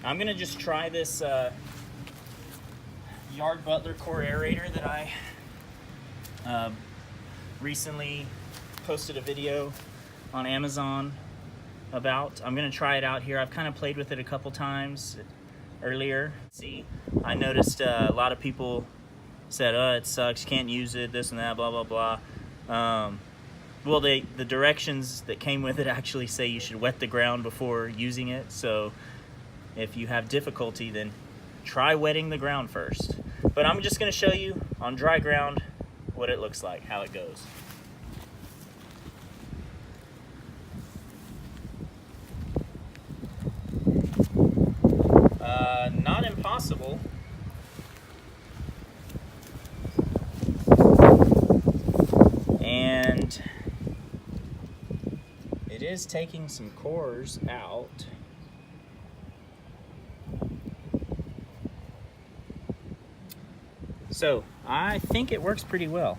I'm gonna just try this Yard Butler core aerator that I recently posted a video on Amazon about. I'm gonna try it out here. I've kind of played with it a couple times earlier. See, I noticed a lot of people said, "Oh, it sucks, can't use it, this and that, blah blah blah." Well, the directions that came with it actually say you should wet the ground before using it. So if you have difficulty, then try wetting the ground first. But I'm just gonna show you on dry ground what it looks like, how it goes. Not impossible. And it is taking some cores out. So I think it works pretty well.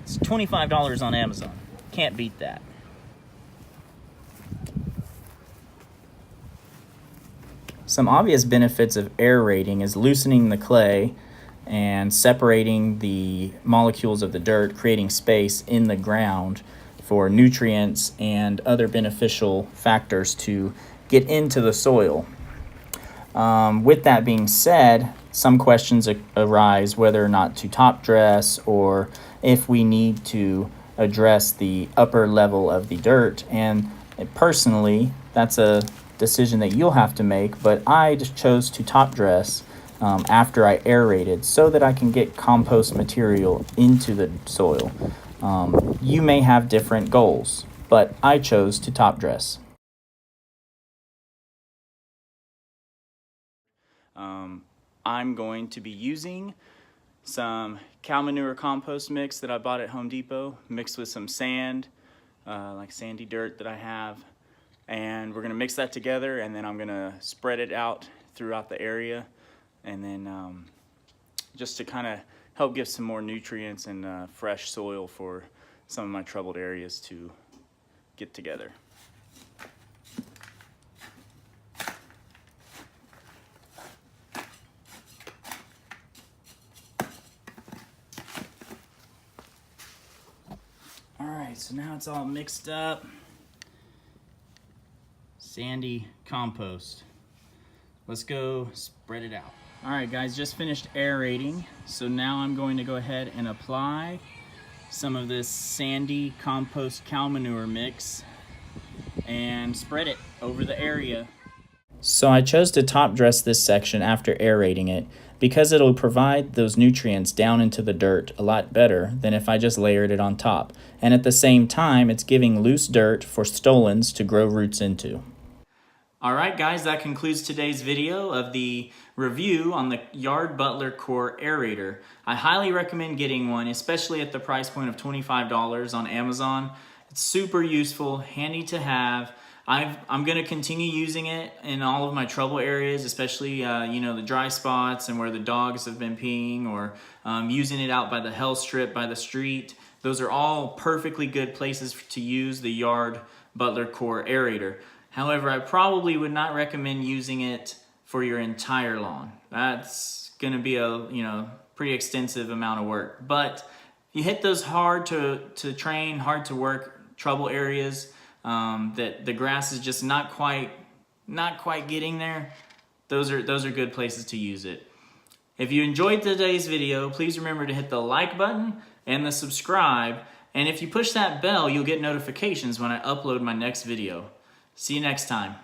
It's $25 on Amazon. Can't beat that. Some obvious benefits of aerating is loosening the clay and separating the molecules of the dirt, creating space in the ground for nutrients and other beneficial factors to get into the soil. With that being said, some questions arise whether or not to top dress or if we need to address the upper level of the dirt. And personally, that's a decision that you'll have to make, but I just chose to top dress after I aerated so that I can get compost material into the soil. You may have different goals, but I chose to top dress. I'm going to be using some cow manure compost mix that I bought at Home Depot, mixed with some sand, like sandy dirt that I have. And we're gonna mix that together, and then I'm gonna spread it out throughout the area, and then just to kind of help give some more nutrients and fresh soil for some of my troubled areas to get together. All right, so now it's all mixed up. Sandy compost. Let's go spread it out. All right, guys, just finished aerating. So now I'm going to go ahead and apply some of this sandy compost cow manure mix and spread it over the area. So I chose to top dress this section after aerating it because it'll provide those nutrients down into the dirt a lot better than if I just layered it on top. And at the same time, it's giving loose dirt for stolons to grow roots into. All right, guys, that concludes today's video of the review on the Yard Butler Core Aerator. I highly recommend getting one, especially at the price point of $25 on Amazon. It's super useful, handy to have. I'm going to continue using it in all of my trouble areas, especially the dry spots and where the dogs have been peeing, or using it out by the health strip, by the street. Those are all perfectly good places to use the Yard Butler Core Aerator. However, I probably would not recommend using it for your entire lawn. That's going to be a pretty extensive amount of work. But if you hit those hard to train, hard to work trouble areas that the grass is just not quite getting there, those are good places to use it. If you enjoyed today's video, please remember to hit the like button and the subscribe. And if you push that bell, you'll get notifications when I upload my next video. See you next time.